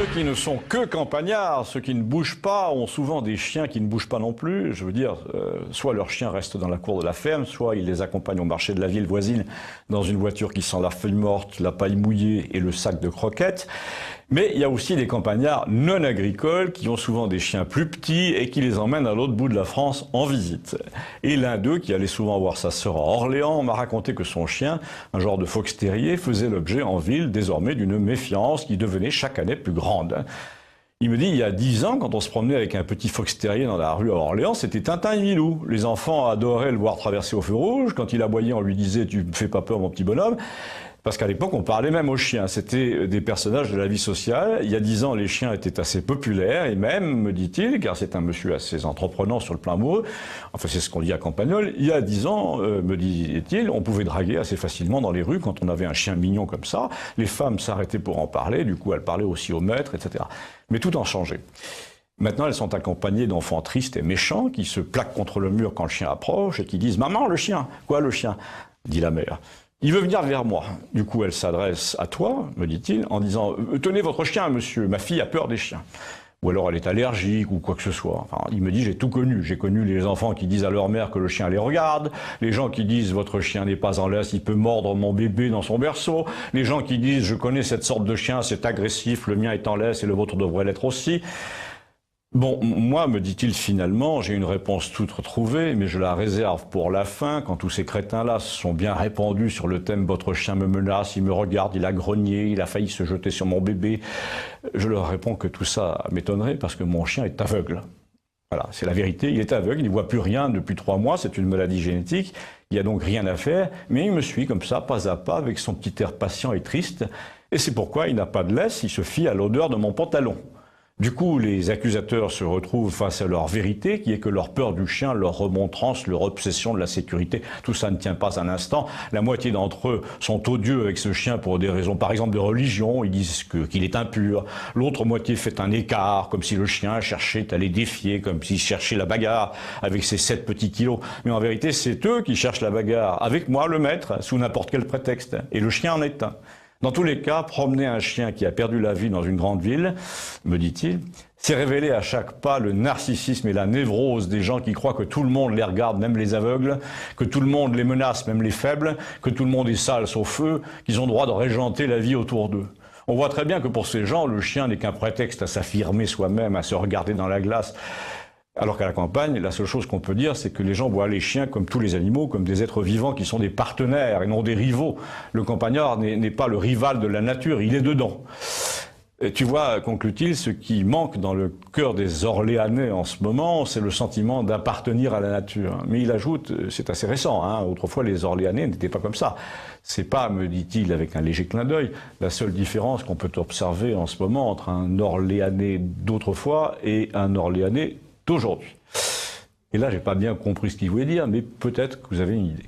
Ceux qui ne sont que campagnards, ceux qui ne bougent pas, ont souvent des chiens qui ne bougent pas non plus. Je veux dire, soit leur chien reste dans la cour de la ferme, soit ils les accompagnent au marché de la ville voisine dans une voiture qui sent la feuille morte, la paille mouillée et le sac de croquettes. Mais il y a aussi des campagnards non agricoles qui ont souvent des chiens plus petits et qui les emmènent à l'autre bout de la France en visite. Et l'un d'eux, qui allait souvent voir sa sœur à Orléans, m'a raconté que son chien, un genre de fox terrier, faisait l'objet en ville désormais d'une méfiance qui devenait chaque année plus grande. Il me dit, il y a 10 ans, quand on se promenait avec un petit fox terrier dans la rue à Orléans, c'était Tintin et Milou. Les enfants adoraient le voir traverser au feu rouge. Quand il aboyait, on lui disait « Tu me fais pas peur, mon petit bonhomme ». Parce qu'à l'époque, on parlait même aux chiens. C'était des personnages de la vie sociale. Il y a 10 ans, les chiens étaient assez populaires. Et même, me dit-il, car c'est un monsieur assez entreprenant sur le plan amoureux, enfin c'est ce qu'on dit à Campagnol, il y a 10 ans, me dit-il, on pouvait draguer assez facilement dans les rues quand on avait un chien mignon comme ça. Les femmes s'arrêtaient pour en parler. Du coup, elles parlaient aussi au maître, etc. Mais tout en changé. Maintenant, elles sont accompagnées d'enfants tristes et méchants qui se plaquent contre le mur quand le chien approche et qui disent « Maman, le chien !»« Quoi, le chien ?» dit la mère. Il veut venir vers moi. Du coup, elle s'adresse à toi, me dit-il, en disant « Tenez votre chien, monsieur, ma fille a peur des chiens. » Ou alors elle est allergique ou quoi que ce soit. Enfin, il me dit « J'ai tout connu. J'ai connu les enfants qui disent à leur mère que le chien les regarde, les gens qui disent « Votre chien n'est pas en laisse, il peut mordre mon bébé dans son berceau », les gens qui disent « Je connais cette sorte de chien, c'est agressif, le mien est en laisse et le vôtre devrait l'être aussi ». Bon, moi, me dit-il finalement, j'ai une réponse toute retrouvée, mais je la réserve pour la fin, quand tous ces crétins-là se sont bien répandus sur le thème « Votre chien me menace, il me regarde, il a grogné, il a failli se jeter sur mon bébé ». Je leur réponds que tout ça m'étonnerait parce que mon chien est aveugle. Voilà, c'est la vérité, il est aveugle, il ne voit plus rien depuis 3 mois, c'est une maladie génétique, il n'y a donc rien à faire, mais il me suit comme ça, pas à pas, avec son petit air patient et triste, et c'est pourquoi il n'a pas de laisse, il se fie à l'odeur de mon pantalon. Du coup, les accusateurs se retrouvent face à leur vérité, qui est que leur peur du chien, leur remontrance, leur obsession de la sécurité, tout ça ne tient pas un instant. La moitié d'entre eux sont odieux avec ce chien pour des raisons, par exemple, de religion. Ils disent qu'il est impur. L'autre moitié fait un écart, comme si le chien cherchait à les défier, comme s'il cherchait la bagarre avec ses 7 petits kilos. Mais en vérité, c'est eux qui cherchent la bagarre, avec moi, le maître, sous n'importe quel prétexte. Et le chien en est un. Dans tous les cas, promener un chien qui a perdu la vie dans une grande ville, me dit-il, c'est révéler à chaque pas le narcissisme et la névrose des gens qui croient que tout le monde les regarde, même les aveugles, que tout le monde les menace, même les faibles, que tout le monde est sale sauf eux, qu'ils ont droit de régenter la vie autour d'eux. On voit très bien que pour ces gens, le chien n'est qu'un prétexte à s'affirmer soi-même, à se regarder dans la glace. Alors qu'à la campagne, la seule chose qu'on peut dire, c'est que les gens voient les chiens comme tous les animaux, comme des êtres vivants qui sont des partenaires et non des rivaux. Le campagnard n'est pas le rival de la nature, il est dedans. Et tu vois, conclut-il, ce qui manque dans le cœur des Orléanais en ce moment, c'est le sentiment d'appartenir à la nature. Mais il ajoute, c'est assez récent, hein, autrefois les Orléanais n'étaient pas comme ça. C'est pas, me dit-il avec un léger clin d'œil, la seule différence qu'on peut observer en ce moment entre un Orléanais d'autrefois et un Orléanais d'aujourd'hui. Et là, j'ai pas bien compris ce qu'il voulait dire, mais peut-être que vous avez une idée.